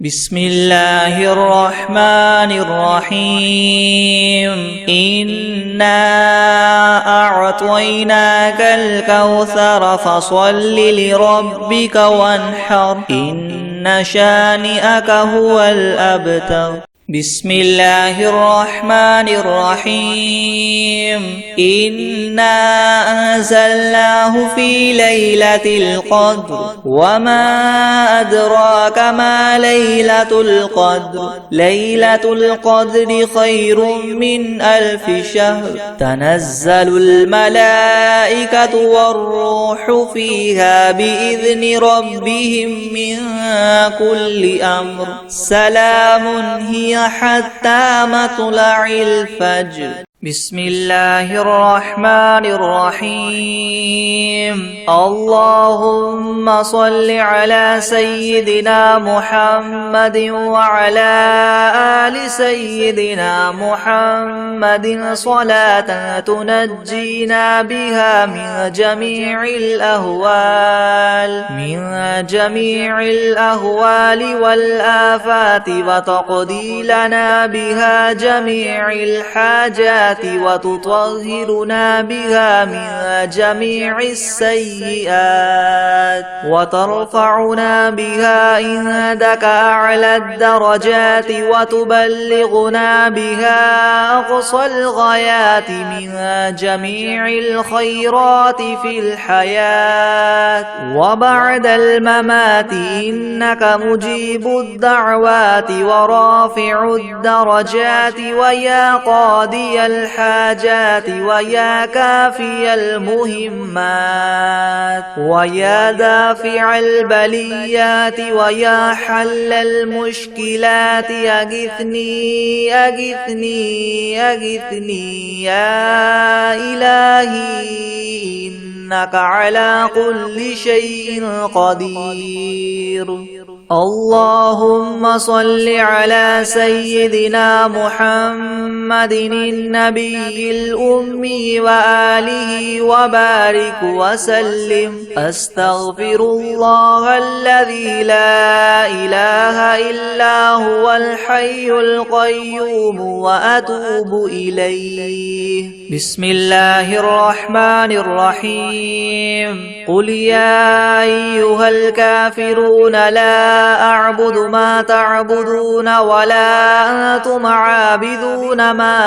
بسم الله الرحمن الرحيم إنا أعطيناك الكوثر فصل لربك وانحر إن شانئك هو الأبتر. بسم الله الرحمن الرحيم إنا أنزلناه في ليلة القدر وما أدراك ما ليلة القدر ليلة القدر خير من 1000 شهر تنزل الملائكة والروح فيها بإذن ربهم من كل أمر سلام هي حتى مطلع الفجر. بسم الله الرحمن الرحيم اللهم صل على سيدنا محمد وعلى آل سيدنا محمد صلاة تنجينا بها من جميع الأهوال والآفات وتقضي لنا بها جميع الحاجات وتطهرنا بها من جميع السيئات وترفعنا بها عندك أعلى الدرجات وتبلغنا بها أقصى الغايات من جميع الخيرات في الحياة وبعد الممات إنك مجيب الدعوات ورافع الدرجات ويا قاضي الحاجات ويا كافي المهمات ويا دافع البليات ويا حل المشكلات أغثني يا إلهي إنك على كل شيء قدير. اللهم صل على سيدنا محمد النبي الأمي وآله وبارك وسلم. أستغفر الله الذي لا إله إلا هو الحي القيوم وأتوب إليه. بسم الله الرحمن الرحيم قل يا أيها الكافرون لا أعبد ما تعبدون ولا أنتم عابدون ما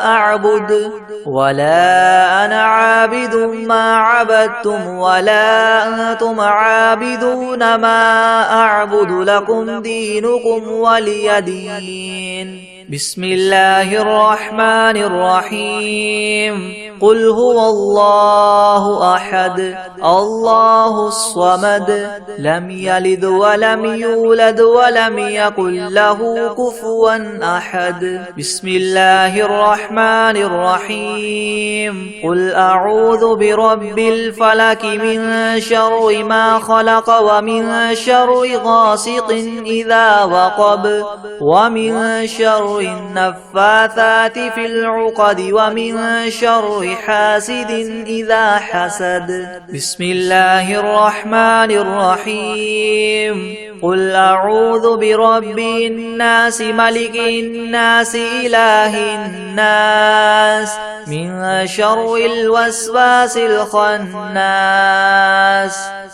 أعبد ولا أنا عابد ما عبدتم ولا أنتم عابدون ما أعبد لكم دينكم ولي دين. بسم الله الرحمن الرحيم قل هو الله أحد الله الصمد لم يلد ولم يولد ولم يكن له كفوا أحد. بسم الله الرحمن الرحيم قل أعوذ برب الفلك من شر ما خلق ومن شر غاسق إذا وقب ومن شر النفاثات في العقد ومن شر حاسد إذا حسد. بسم الله الرحمن الرحيم قل أعوذ برب الناس ملك الناس إله الناس من شر الوسواس الخناس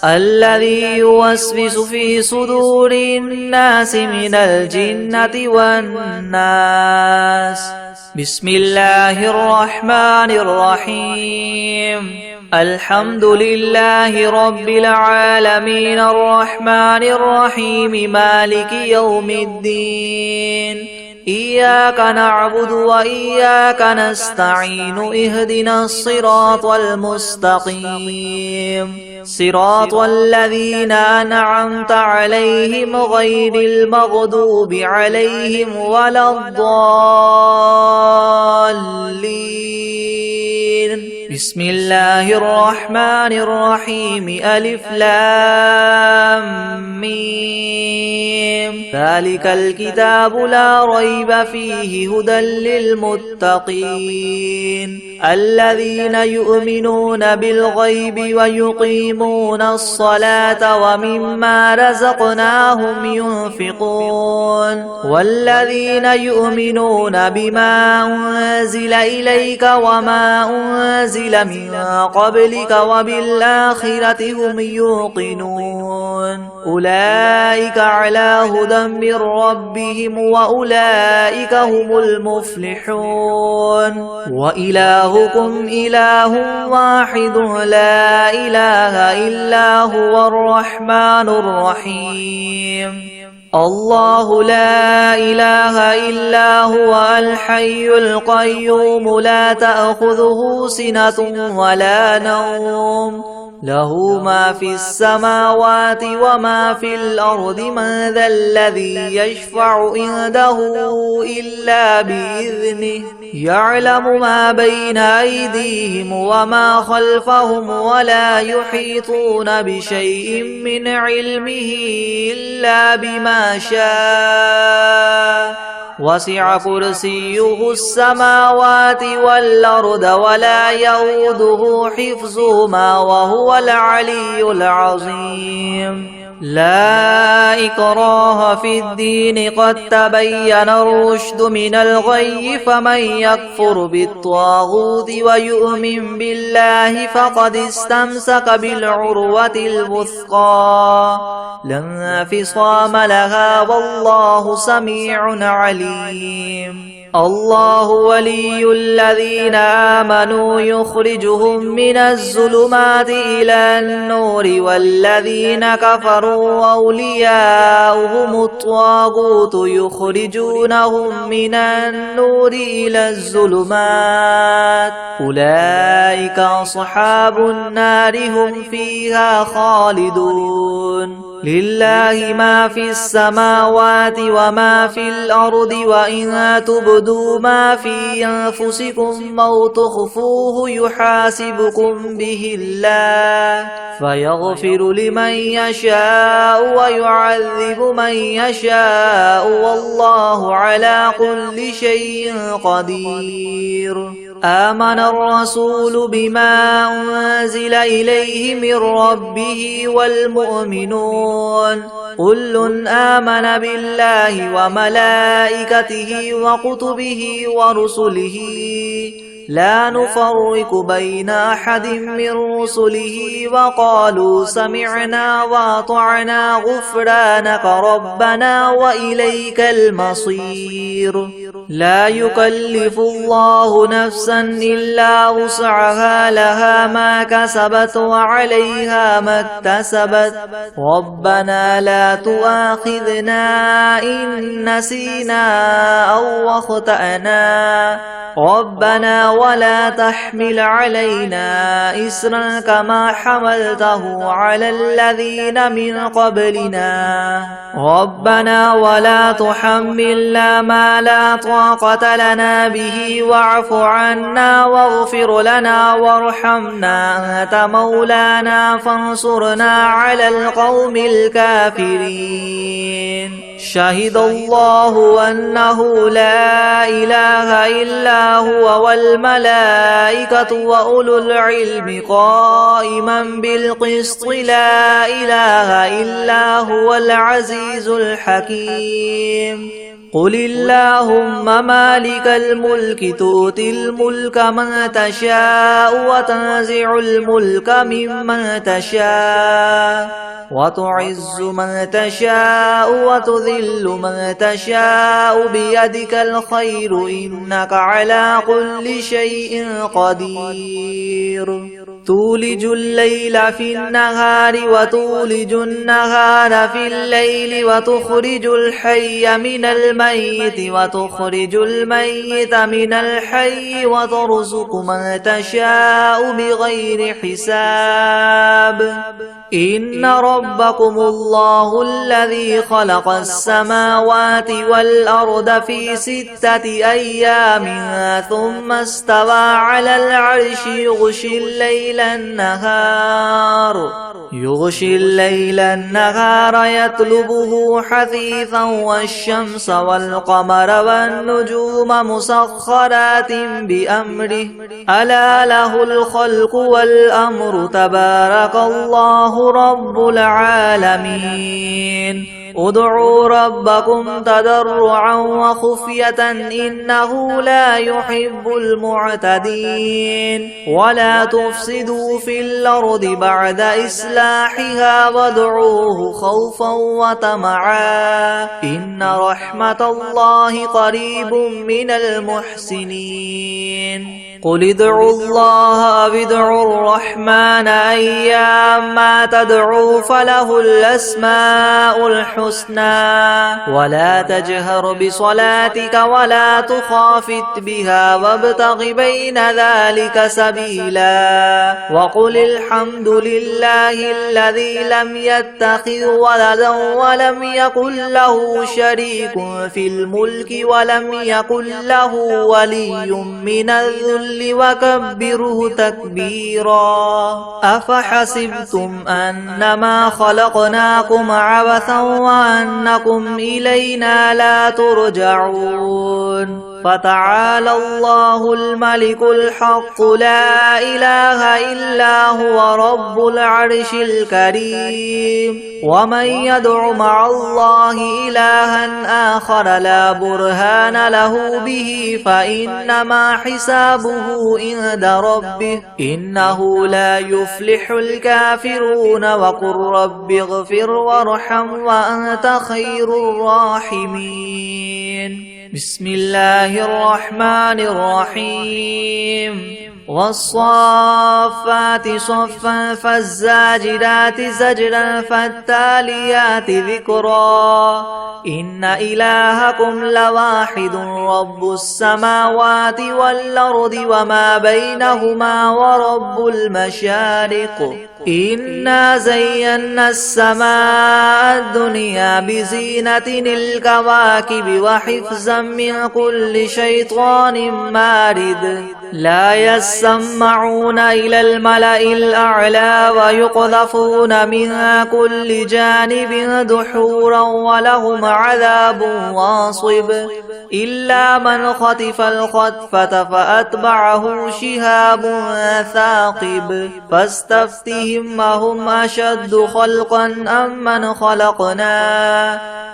الذي يوسوس في صدور الناس من الجنة والناس. بسم الله الرحمن الرحيم الحمد لله رب العالمين الرحمن الرحيم مالك يوم الدين إياك نعبد وإياك نستعين اهدنا الصراط المستقيم صراط الذين أنعمت عليهم غير المغضوب عليهم ولا الضالين. الضالين. بسم الله الرحمن الرحيم. ألف لام ميم. ذلك الكتاب لا ريب فيه هدى للمتقين الذين يؤمنون بالغيب ويقيمون الصلاة ومما رزقناهم ينفقون والذين يؤمنون بما أنزل إليك وما أنزل من قبلك وبالآخرة هم يوقنون أولئك على هدى من ربهم وأولئك هم المفلحون. وإلهكم إله واحد لا إله إلا هو الرحمن الرحيم. الله لا إله إلا هو الحي القيوم لا تأخذه سنة ولا نوم له ما في السماوات وما في الأرض من ذا الذي يشفع عنده إلا بإذنه يعلم ما بين أيديهم وما خلفهم ولا يحيطون بشيء من علمه إلا بما شاء وسع كرسيه السماوات والأرض ولا يؤوده حفظهما وهو العلي العظيم. لا إكراه في الدين قد تبين الرشد من الغي فمن يكفر بالطاغوت ويؤمن بالله فقد استمسك بالعروة الوثقى لا انفصام لها والله سميع عليم. الله ولي الذين آمنوا يخرجهم من الظلمات إلى النور والذين كفروا أولياؤهم الطاغوت يخرجونهم من النور إلى الظلمات أولئك أصحاب النار هم فيها خالدون. لله ما في السماوات وما في الأرض وإن تبدوا ما في أنفسكم أو تخفوه يحاسبكم به الله فيغفر لمن يشاء ويعذب من يشاء والله على كل شيء قدير. آمن الرسول بما أنزل إليه من ربه والمؤمنون كل آمن بالله وملائكته وكتبه ورسله لا نفرق بين أحد من رسله وقالوا سمعنا وأطعنا غفرانك ربنا وإليك المصير. لا يكلف الله نفسا إلا وسعها لها ما كسبت وعليها ما اكتسبت ربنا لا تؤاخذنا إن نسينا أو أخطأنا ربنا ولا تحمل علينا إسرا كما حملته على الذين من قبلنا ربنا ولا تحملنا ما لا طاقة لنا به واعف عنا واغفر لنا وارحمنا أنت مولانا فانصرنا على القوم الكافرين. شهد الله أنه لا إله إلا هو والملائكة وأولو العلم قائما بالقسط لا إله إلا هو العزيز الحكيم. قل اللهم مالك الملك تؤتي الملك من تشاء وتنزع الملك ممن تشاء وتعز من تشاء وتذل من تشاء بيدك الخير إنك على كل شيء قدير. تولج الليل في النهار وتولج النهار في الليل وتخرج الحي من الميت وتخرج الميت من الحي وترزق من تشاء بغير حساب. إن ربكم الله الذي خلق السماوات والأرض في 6 أيام ثم استوى على العرش يغشي الليل النهار يطلبه حثيثا والشمس والقمر والنجوم مسخرات بأمره ألا له الخلق والأمر تبارك الله رب العالمين ادعوا ربكم تضرعا وخفية إنه لا يحب المعتدين ولا تفسدوا في الأرض بعد إصلاحها وادعوه خوفا وطمعا إن رحمة الله قريب من المحسنين قل ادعوا الله أو ادعوا الرحمن أيما تدعوا فله الأسماء الحسنى ولا تجهر بصلاتك ولا تخافت بها وابتغ بين ذلك سبيلا وقل الحمد لله الذي لم يتخذ ولدا ولم يكن له شريك في الملك ولم يكن له ولي من الذل وكبره تكبيرا أفحسبتم أنما خلقناكم عبثا وأنكم إلينا لا ترجعون فتعالى الله الملك الحق لا إله إلا هو رب العرش الكريم ومن يدع مع الله إلها آخر لا برهان له به فإنما حسابه عند ربه إنه لا يفلح الكافرون وقل رب اغفر وارحم وأنت خير الراحمين بسم الله الرحمن الرحيم والصافات صفا فالزاجرات زجرا فالتاليات ذكرا إن إلهكم لواحد رب السماوات والأرض وما بينهما ورب المشارق إنا زينا السماء الدنيا بزينة الكواكب وحفظا من كل شيطان مارد لا يسمعون إلى الملأ الأعلى ويقذفون من كل جانب دحورا ولهم عذاب واصب إلا من خطف الخطفة فأتبعه شهاب ثاقب فاستفتهم أهم أشد خلقا أم من خلقنا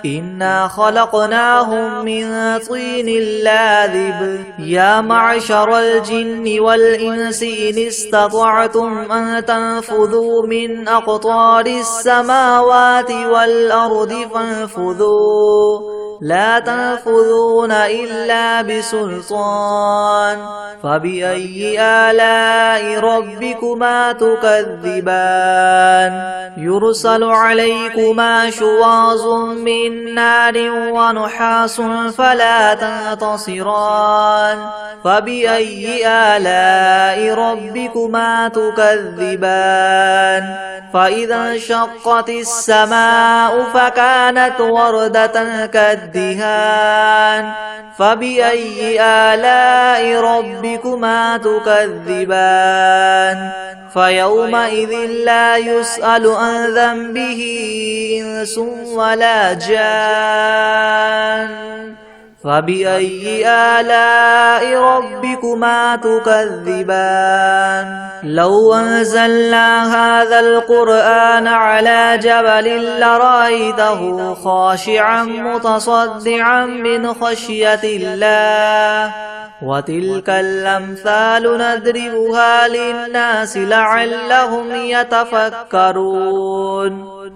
إنا خلقناهم من طين لاذب يا معشر الجن والإنس إن استطعتم أن تنفذوا من أقطار السماوات والأرض فانفذوا لا تنفذون إلا بسلطان فبأي آلاء ربكما تكذبان يرسل عليكما شواظ من نار ونحاس فلا تنتصران فبأي آلاء ربكما تكذبان فإذا انشقت السماء فكانت وردة كالدهان فبأي آلاء ربكما تكذبان فيومئذ لا يسأل عن ذنبه إنس ولا جان فبأي آلاء ربكما تكذبان لو أنزلنا هذا القرآن على جبل لرأيته خاشعا متصدعا من خشية الله وتلك الأمثال نضربها للناس لعلهم يتفكرون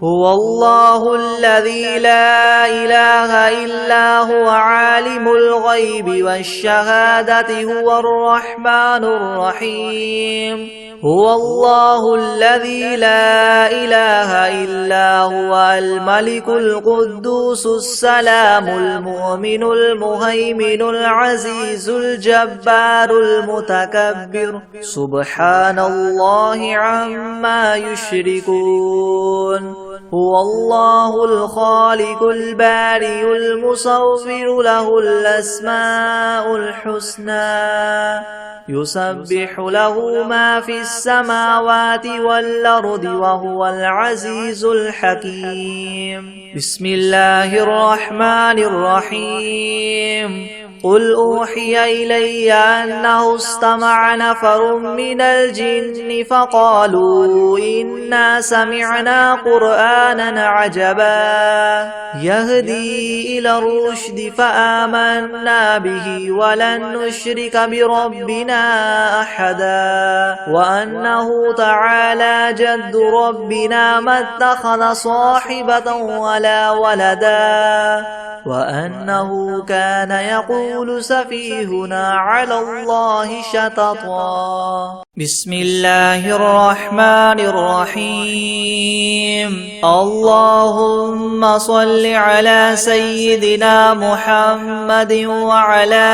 هو الله الذي لا إله إلا هو عالم الغيب والشهادة هو الرحمن الرحيم هو الله الذي لا إله إلا هو الملك القدوس السلام المؤمن المهيمن العزيز الجبار المتكبر سبحان الله عما يشركون هو الله الخالق البارئ المصور له الأسماء الحسنى يسبح له ما في السماوات والأرض وهو العزيز الحكيم بسم الله الرحمن الرحيم قل أوحي إلي أنه استمع نفر من الجن فقالوا إنا سمعنا قرآنا عجبا يهدي إلى الرشد فآمنا به ولن نشرك بربنا أحدا وأنه تعالى جد ربنا ما اتخذ صاحبة ولا ولدا وأنه كان يقول سفيهنا على الله شططا بسم الله الرحمن الرحيم اللهم صل على سيدنا محمد وعلى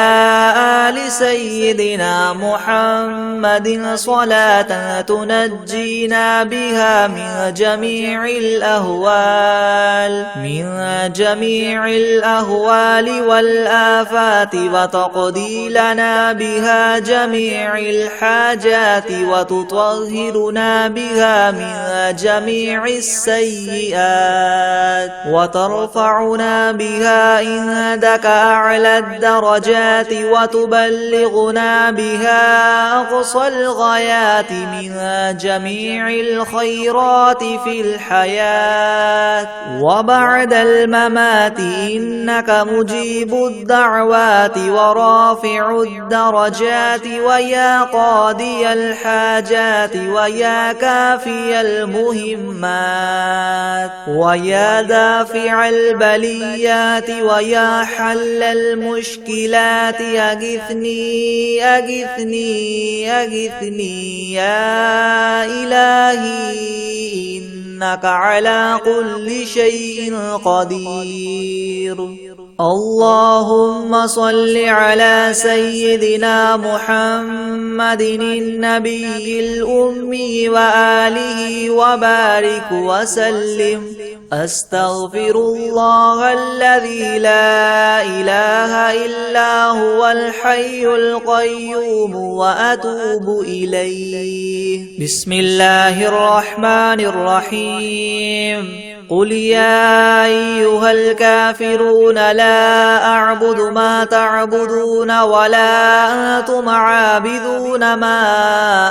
آل سيدنا محمد صلاة تنجينا بها من جميع الأهوال والآفات وتقضي لنا بها جميع الحاجات وتطهرنا بها من جميع السيئات وترفعنا بها عندك أعلى الدرجات وتبلغنا بها أقصى الغايات من جميع الخيرات في الحياة وبعد الممات إنك مجيب الدعوات ورافع الدرجات ويا قاضي الحاجات ويا كافي المهمات ويا دافع البليات ويا حل المشكلات أغثني يا إلهي إنك على كل شيء قدير اللهم صل على سيدنا محمد النبي الأمي وآله وبارك وسلم أستغفر الله الذي لا إله إلا هو الحي القيوم وأتوب إليه بسم الله الرحمن الرحيم قل يا أيها الكافرون لا أعبد ما تعبدون ولا أنتم عابدون ما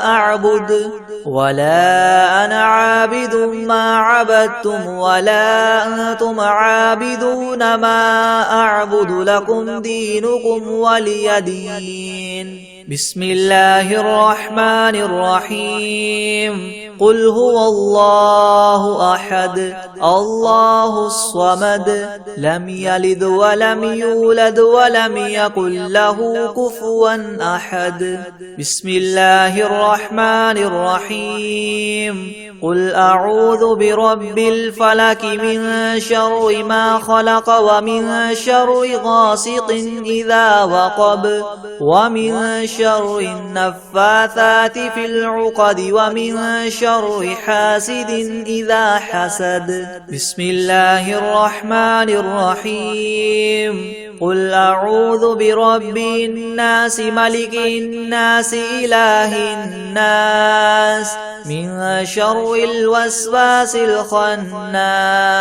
أعبد ولا أنا عابد ما عبدتم ولا أنتم عابدون ما أعبد لكم دينكم ولي دين بسم الله الرحمن الرحيم قل هو الله أحد الله الصمد لم يلد ولم يولد ولم يكن له كفوا أحد بسم الله الرحمن الرحيم قل أعوذ برب الفلك من شر ما خلق ومن شر غاسق إذا وقب ومن شر النفاثات في العقد ومن شر حاسد إذا حسد بسم الله الرحمن الرحيم قل أعوذ برب الناس ملك الناس إله الناس من شر الوسواس الخناس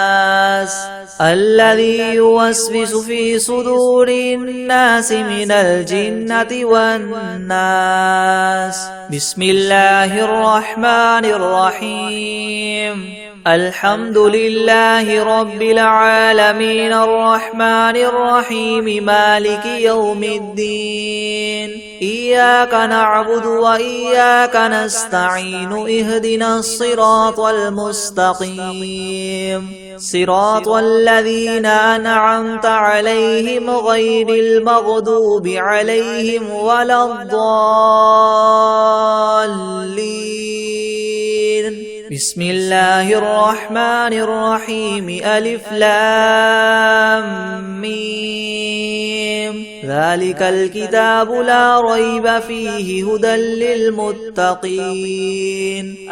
الذي يوسوس في صدور الناس من الجنة والناس بسم الله الرحمن الرحيم الحمد لله رب العالمين الرحمن الرحيم مالك يوم الدين إياك نعبد وإياك نستعين اهدنا الصراط المستقيم صراط الذين أنعمت عليهم غير المغضوب عليهم ولا الضالين. بسم الله الرحمن الرحيم. ألف لام ميم. ذلك الكتاب لا ريب فيه هدى للمتقين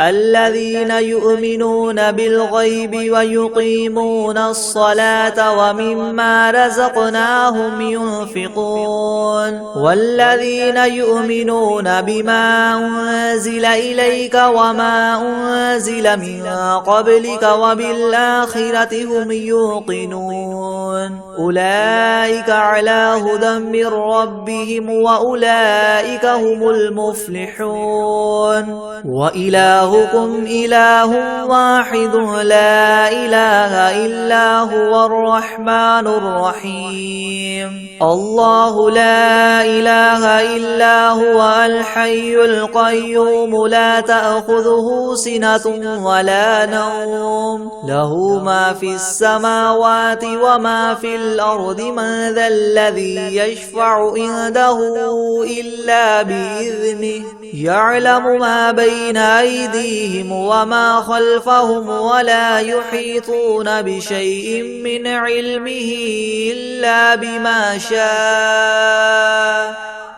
الذين يؤمنون بالغيب ويقيمون الصلاة ومما رزقناهم ينفقون والذين يؤمنون بما أنزل إليك وما أنزل من قبلك وبالآخرة هم يوقنون أولئك على هدى من ربهم وأولئك هم المفلحون. وإلهكم إله واحد لا إله إلا هو الرحمن الرحيم. الله لا إله إلا هو الحي القيوم لا تأخذه سنة ولا نوم له ما في السماوات وما في الأرض من ذا الذي يشفع عنده إلا بإذنه يعلم ما بين أيديهم وما خلفهم ولا يحيطون بشيء من علمه إلا بما شاء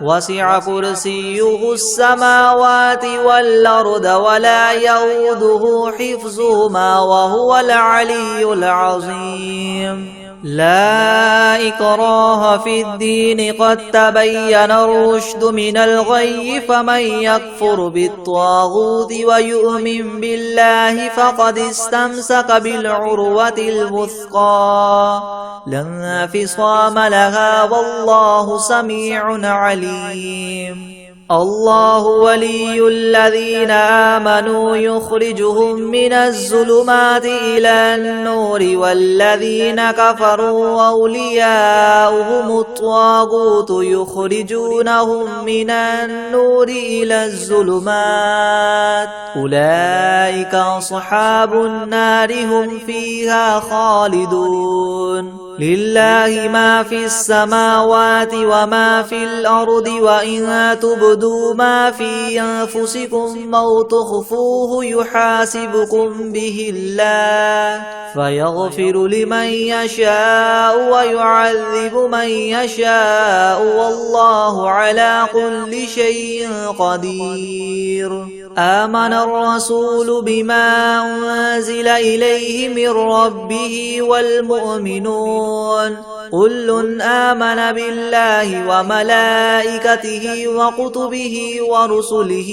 وسع كرسيه السماوات والأرض ولا يؤوده حفظهما وهو العلي العظيم. لا إكراه في الدين قد تبين الرشد من الغي فمن يكفر بالطاغوت ويؤمن بالله فقد استمسك بالعروة الوثقى لا انفصام لها والله سميع عليم. الله ولي الذين آمنوا يخرجهم من الظلمات إلى النور والذين كفروا أولياؤهم الطاغوت يخرجونهم من النور إلى الظلمات أولئك أصحاب النار هم فيها خالدون. لله ما في السماوات وما في الأرض وإن تبدوا ما في أنفسكم أو تخفوه يحاسبكم به الله فيغفر لمن يشاء ويعذب من يشاء والله على كل شيء قدير. آمن الرسول بما أنزل إليه من ربه والمؤمنون كل آمن بالله وملائكته وكتبه ورسله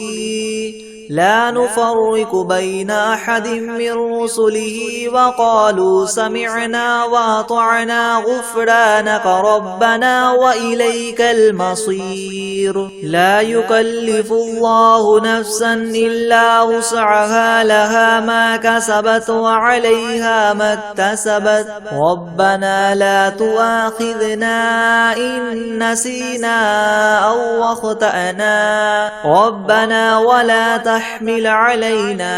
لا نفرق بين أحد من رسله وقالوا سمعنا وأطعنا غفرانك ربنا وإليك المصير. لا يكلف الله نفسا إلا وسعها لها ما كسبت وعليها ما اكتسبت ربنا لا تؤاخذنا إن نسينا أو أخطأنا ربنا ولا تحمل علينا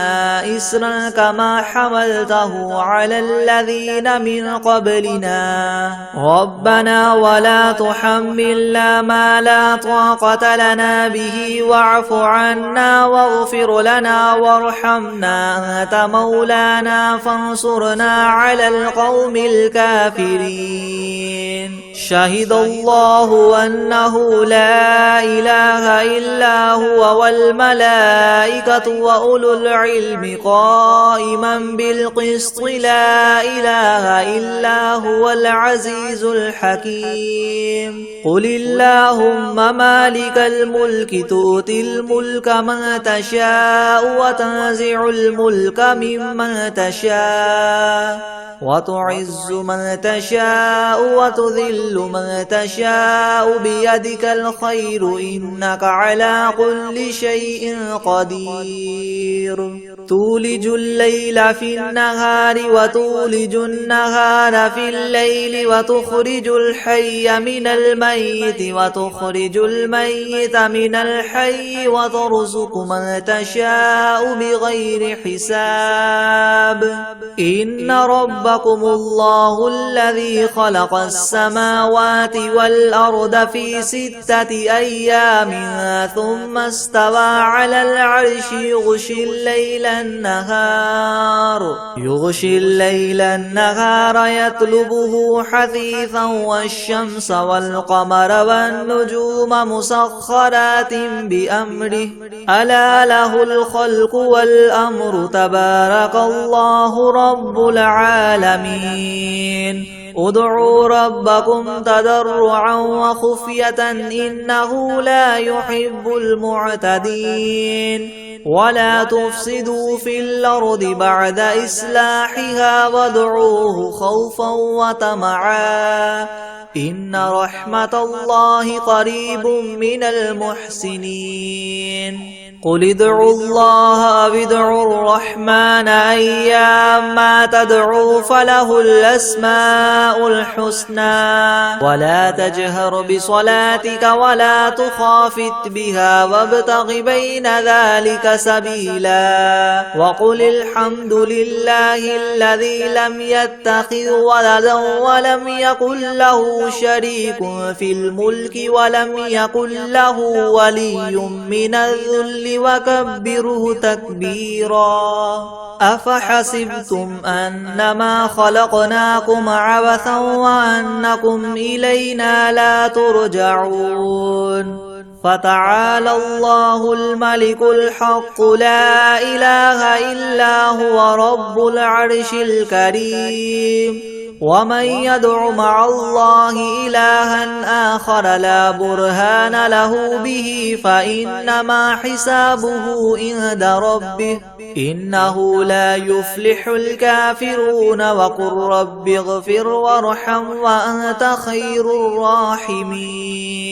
إسرا كما حملته على الذين من قبلنا ربنا ولا تحملنا ما لا طاقة لنا به واعف عنا واغفر لنا وارحمنا أنت مولانا فانصرنا على القوم الكافرين. شهد الله أنه لا إله إلا هو والملائكة وأولو العلم قائما بالقسط لا إله إلا هو العزيز الحكيم. قل اللهم مالك الملك تؤتي الملك من تشاء وتنزع الملك ممن تشاء وتعز من تشاء وتذل من تشاء بيدك الخير إنك على كل شيء قدير. تولج الليل في النهار وتولج النهار في الليل وتخرج الحي من الميت وتخرج الميت من الحي وترزق من تشاء بغير حساب إن ربكم الله الذي خلق السماوات والأرض في 6 أيام ثم استوى على العرش يغشي الليل النهار يطلبه حثيثا والشمس والقمر والنجوم مسخرات بأمره ألا له الخلق والأمر تبارك الله رب العالمين ادعوا ربكم تضرعا وخفية إنه لا يحب المعتدين ولا تفسدوا في الأرض بعد إصلاحها وادعوه خوفا وطمعا إن رحمة الله قريب من المحسنين قل ادعوا الله أو ادعوا الرحمن أيما تدعوا فله الأسماء الحسنى ولا تجهر بصلاتك ولا تخافت بها وابتغ بين ذلك سبيلا وقل الحمد لله الذي لم يتخذ ولدا ولم يكن له شريك في الملك ولم يكن له ولي من الذل وكبره تكبيرا أفحسبتم أنما خلقناكم عبثا وأنكم إلينا لا ترجعون فتعالى الله الملك الحق لا إله إلا هو رب العرش الكريم ومن يدع مع الله إلها آخر لا برهان له به فإنما حسابه عند ربه إنه لا يفلح الكافرون وقل رب اغفر وارحم وأنت خير الراحمين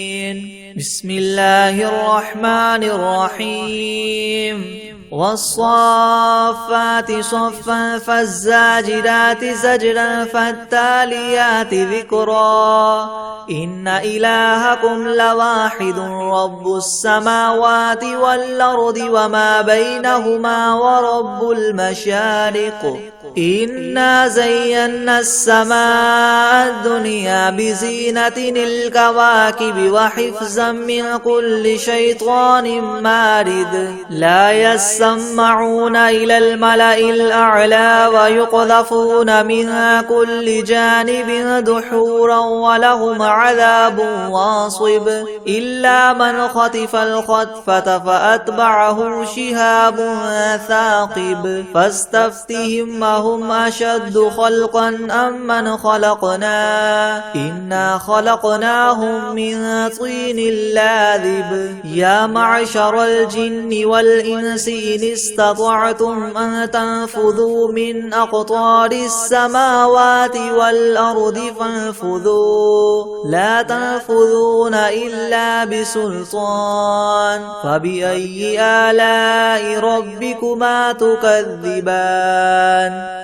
بسم الله الرحمن الرحيم والصافات صفا فالزاجرات زجرا فالتاليات ذكرا إن إلهكم لواحد رب السماوات والأرض وما بينهما ورب المشارق إنا زينا السماء الدنيا بزينة الكواكب وحفظا من كل شيطان مارد لا يسمعون إلى الملأ الأعلى ويقذفون من كل جانب دحورا ولهم عذاب واصب إلا من خطف الخطفة فأتبعه شهاب ثاقب فاستفتهم هم أشد خلقا أم من خلقنا إنا خلقناهم من طين لاذب يا معشر الجن والإنس إن استطعتم أن تنفذوا من أقطار السماوات والأرض فانفذوا لا تنفذون إلا بسلطان فبأي آلاء ربكما تكذبان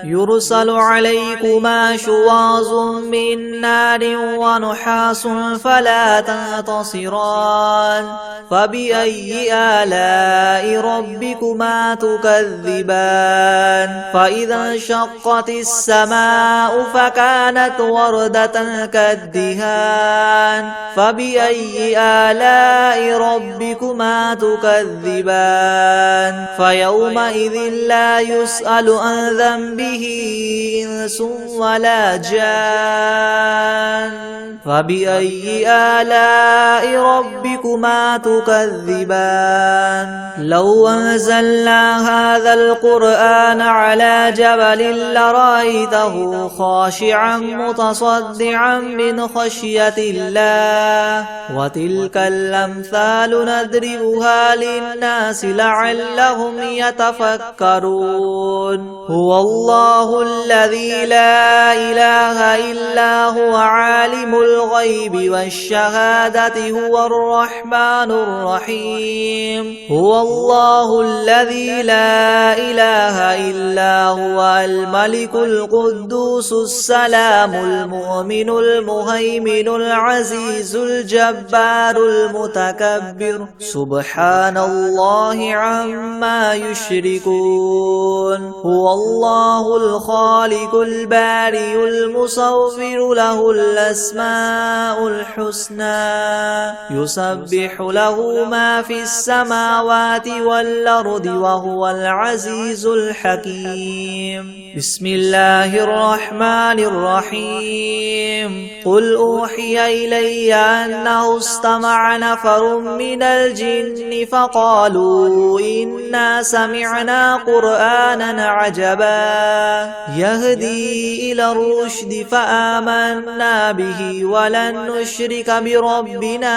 يرسل عليكما شواظ من نار ونحاس فلا تنتصران فبأي آلاء ربكما تكذبان فإذا انشقت السماء فكانت وردة كالدهان فبأي آلاء ربكما تكذبان فيومئذ لا يسأل عن ذنبه إنس ولا جان فبأي آلاء ربكما تكذبان لو أنزلنا هذا القرآن على جبل لرأيته خاشعا متصدعا من خشية خشية الله وتلك الأمثال نضربها للناس لعلهم يتفكرون هو الله الذي لا إله إلا هو عالم الغيب والشهادة هو الرحمن الرحيم هو الله الذي لا إله إلا هو الملك القدوس السلام المؤمن المهيمن العزيز الجبار المتكبر سبحان الله عما يشركون هو الله الخالق البارئ المصور له الأسماء الحسنى يسبح له ما في السماوات والأرض وهو العزيز الحكيم بسم الله الرحمن الرحيم قل أوحي إلي أنه استمع نفر من الجن فقالوا إنا سمعنا قرآنا عجبا يهدي إلى الرشد فآمنا به ولن نشرك بربنا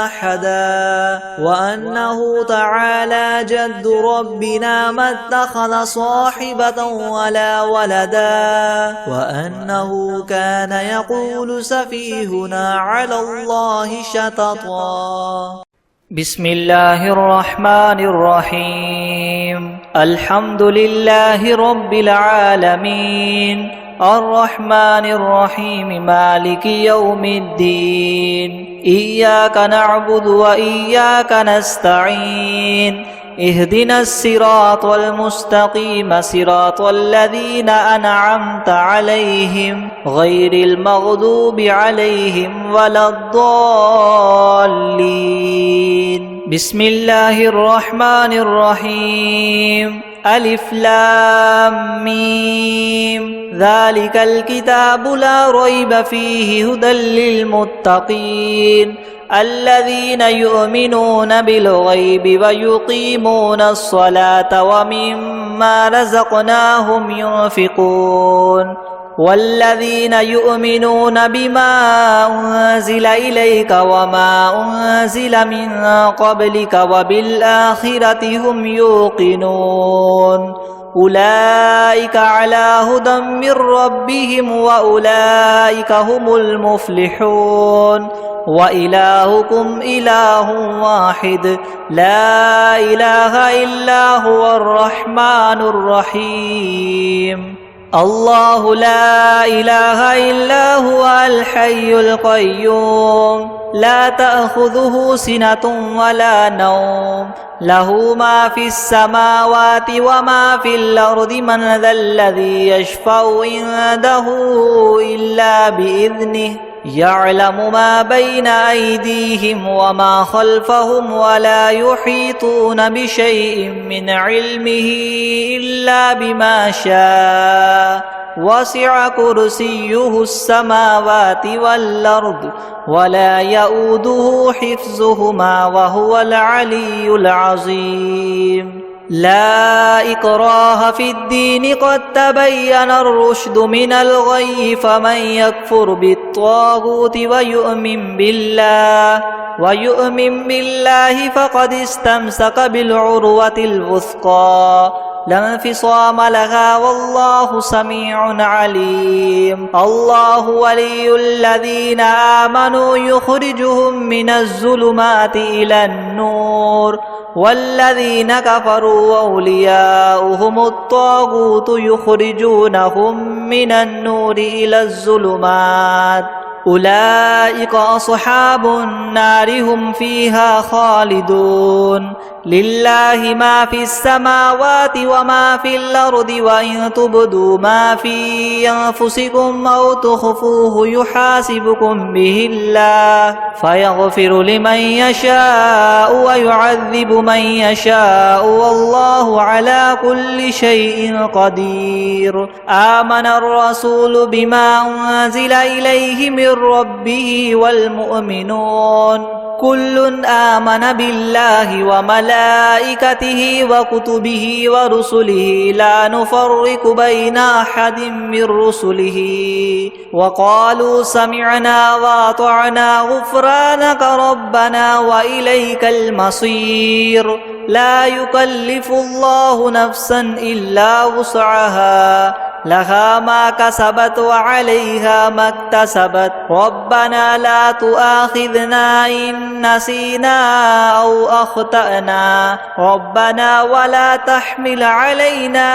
أحدا وأنه تعالى جد ربنا ما اتخذ صاحبة ولا ولدا وأنه كان يقول سفيهنا على الله شططا بسم الله الرحمن الرحيم الحمد لله رب العالمين الرحمن الرحيم مالك يوم الدين إياك نعبد وإياك نستعين اهدنا الصراط المستقيم صراط الذين أنعمت عليهم غير المغضوب عليهم ولا الضالين بسم الله الرحمن الرحيم ألف لام ميم ذلك الكتاب لا ريب فيه هدى للمتقين الذين يؤمنون بالغيب ويقيمون الصلاة ومما رزقناهم ينفقون والذين يؤمنون بما أنزل إليك وما أنزل من قبلك وبالآخرة هم يوقنون أولئك على هدى من ربهم وأولئك هم المفلحون وإلهكم إله واحد لا إله إلا هو الرحمن الرحيم الله لا إله إلا هو الحي القيوم لا تأخذه سنة ولا نوم له ما في السماوات وما في الأرض من ذا الذي يشفع عنده إلا بإذنه يعلم ما بين أيديهم وما خلفهم ولا يحيطون بشيء من علمه إلا بما شاء وسع كرسيه السماوات والأرض ولا يؤوده حفظهما وهو العلي العظيم لا إكراه في الدين قد تبين الرشد من الغي فمن يكفر بالطاغوت ويؤمن بالله فقد استمسك بالعروة الوثقى لا انفصام لها والله سميع عليم الله ولي الذين آمنوا يخرجهم من الظلمات إلى النور والذين كفروا أولياؤهم الطاغوت يخرجونهم من النور إلى الظلمات أولئك أصحاب النار هم فيها خالدون لله ما في السماوات وما في الأرض وإن تبدوا ما في أنفسكم أو تخفوه يحاسبكم به الله فيغفر لمن يشاء ويعذب من يشاء والله على كل شيء قدير آمن الرسول بما أنزل إليه من ربه والمؤمنون كل آمن بالله وملائكته وكتبه ورسله لا نفرق بين أحد من رسله وقالوا سمعنا وأطعنا غفرانك ربنا وإليك المصير لا يكلف الله نفسا إلا وسعها لها ما كسبت وعليها ما اكتسبت ربنا لا تؤاخذنا إن نسينا أو أخطأنا ربنا ولا تحمل علينا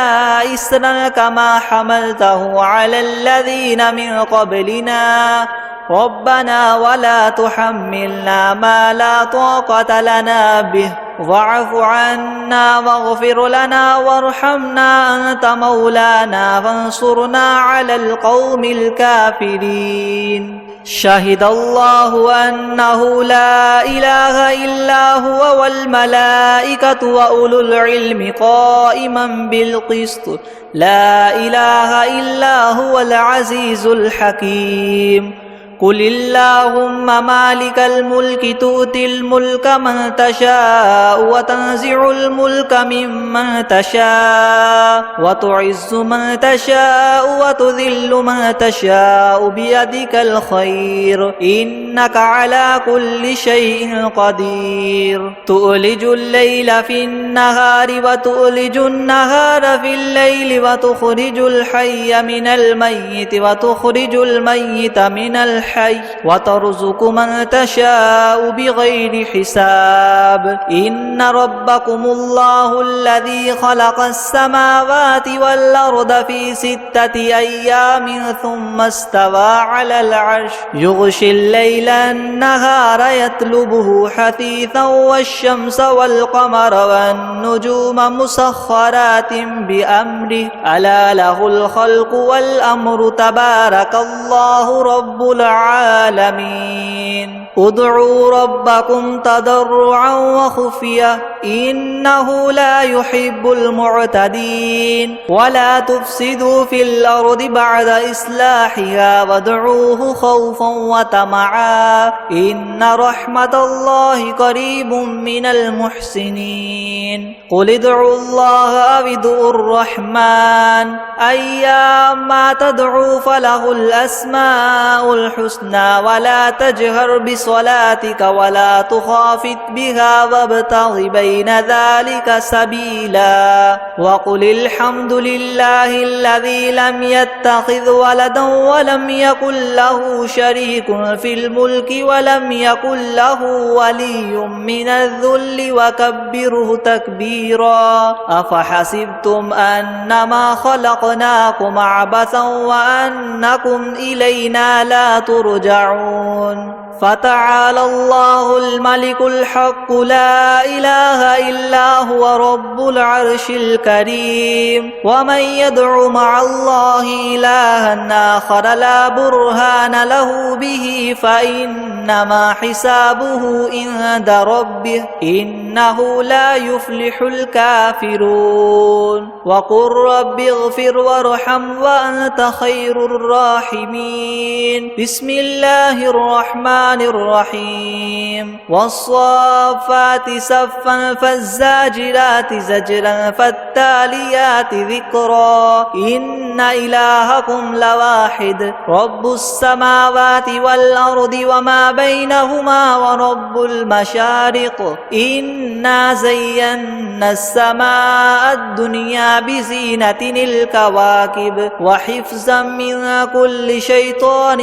إصرا كما حملته على الذين من قبلنا ربنا ولا تحملنا ما لا طاقة لنا به واعف عنا واغفر لنا وارحمنا أنت مولانا فانصرنا على القوم الكافرين شهد الله أنه لا إله إلا هو والملائكة وأولو العلم قائما بالقسط لا إله إلا هو العزيز الحكيم قل اللهم مالك الملك تؤتي الملك من تشاء وتنزع الملك ممن تشاء وتعز من تشاء وتذل من تشاء بيدك الخير إنك على كل شيء قدير تؤلج الليل في النهار وتؤلج النهار في الليل وتخرج الحي من الميت وتخرج الميت من الحي وترزق من تشاء بغير حساب إن ربكم الله الذي خلق السماوات والأرض في 6 أيام ثم استوى على العرش يغشي الليل النهار يطلبه حثيثا والشمس والقمر والنجوم مسخرات بأمره ألا له الخلق والأمر تبارك الله رب العالمين ادعوا ربكم تضرعا وخفية إنه لا يحب المعتدين ولا تفسدوا في الأرض بعد إصلاحها وادعوه خوفا وطمعا إن رحمة الله قريب من المحسنين قل ادعوا الله أو ادعوا الرحمن أيما تدعوا فله الأسماء الحسنى ولا تجهر بصلاتك ولا تخافت بها وابتغ بين ذلك سبيلا وقل الحمد لله الذي لم يتخذ ولدا ولم يكن له شريك في الملك ولم يكن له ولي من الذل وكبره تكبيرا أفحسبتم أنما خلقناكم عبثا وأنكم إلينا لا ترجعون فتعالى الله الملك الحق لا إله إلا هو رب العرش الكريم ومن يدع مع الله إلها آخر لا برهان له به فإنما حسابه عند ربه إنه لا يفلح الكافرون وقل رب اغفر وارحم وأنت خير الراحمين بسم الله الرحمن الرحيم والصافات صفا فالزاجرات زجرا فالتاليات ذكرا إن إلهكم لواحد رب السماوات والأرض وما بينهما ورب المشارق إنا زينا السماء الدنيا بزينة الكواكب وحفظا من كل شيطان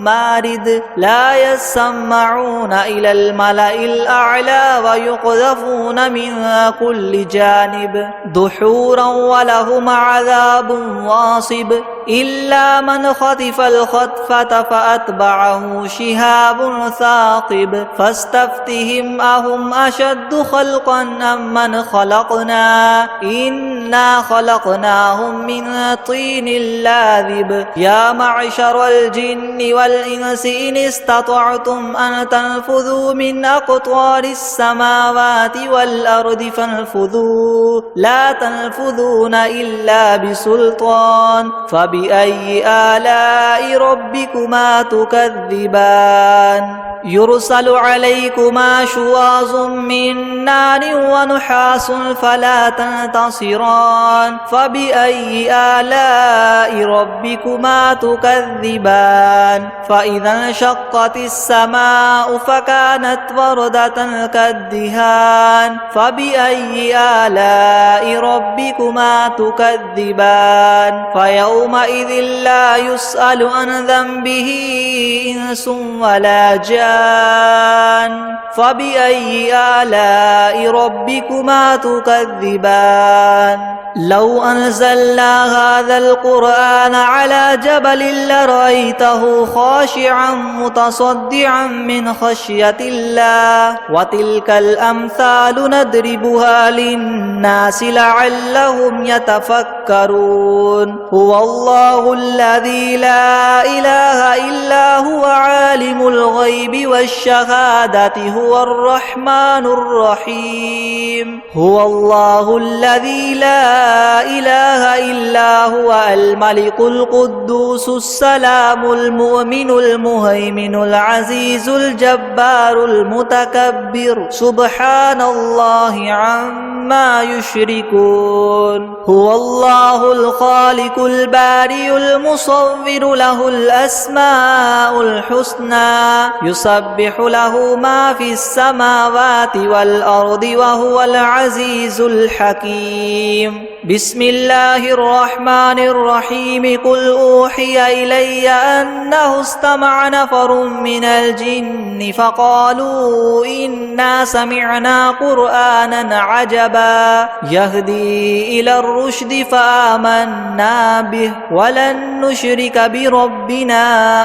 مارد لا يسمعون إلى الملأ الأعلى ويقذفون من كل جانب دحورا ولهم عذاب واصب إلا من خطف الخطفة فأتبعه شهاب ثاقب فاستفتهم أهم أشد خلقا أم من خلقنا إنا خلقناهم من طين لاذب يا معشر الجن والإنس إن استطعتم أن تنفذوا من أقطار السماوات والأرض فانفذوا لا تنفذون إلا بسلطان فبأي آلاء ربكما تكذبان يرسل عليكما شواظ من نار ونحاس فلا تنتصران فبأي آلاء ربكما تكذبان فإذا انشقت السماء فكانت وردة كالدهان فبأي آلاء ربكما تكذبان فيومئذ لا يسأل عن ذنبه إنس ولا جان فبأي آلاء ربكما تكذبان لو أنزلنا هذا القرآن على جبل لرأيته خاشعا متصدعا من خشية الله وتلك الأمثال نضربها للناس لعلهم يتفكرون هو الله الذي لا إله إلا هو عالم الغيب والشهادة هو الرحمن الرحيم هو الله الذي لا إله إلا هو الملك القدوس السلام المؤمن المهيمن العزيز الجبار المتكبر سبحان الله عما يشركون هو الله الخالق البارئ المصور له الأسماء الحسنى يسبح له ما في السماوات والأرض وهو العزيز الحكيم بسم الله الرحمن الرحيم قل أوحي إلي أنه استمع نفر من الجن فقالوا إنا سمعنا قرآنا عجبا يهدي إلى الرشد فآمنا به ولن نشرك بربنا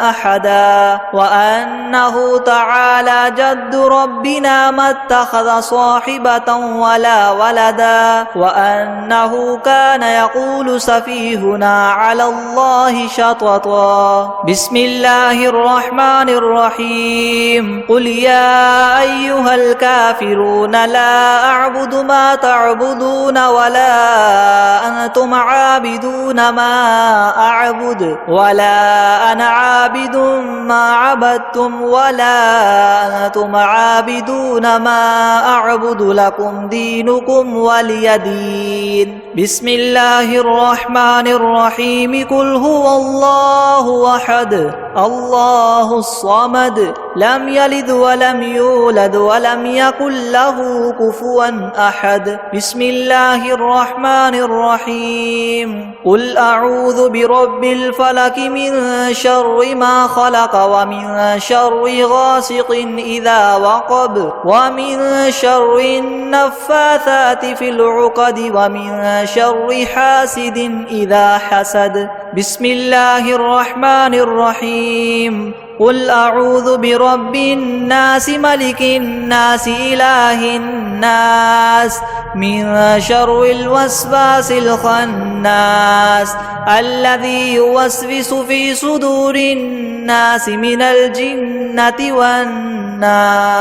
أحدا وأنه تعالى جد ربنا ما اتخذ صاحبة ولا ولدا وأنه كان يقول سفيهنا على الله شططا بسم الله الرحمن الرحيم قل يا أيها الكافرون لا أعبد ما تعبدون ولا أنتم عابدون ما أعبد ولا أنا عابد ما عبدتم ولا أنتم عابدون ما أعبد لكم دينكم ولي دين بسم الله الرحمن الرحيم قل هو الله أحد الله الصمد لم يلد ولم يولد ولم يكن له كفوا أحد بسم الله الرحمن الرحيم قل أعوذ برب الفلك من شر ما خلق ومن شر غاسق إذا وقب ومن شر النفاثات في العقد ومن شر حاسد إذا حسد بسم الله الرحمن الرحيم قل أعوذ برب الناس ملك الناس إله الناس من شر الوسواس الخناس الذي يوسوس في صدور الناس من الجنة والناس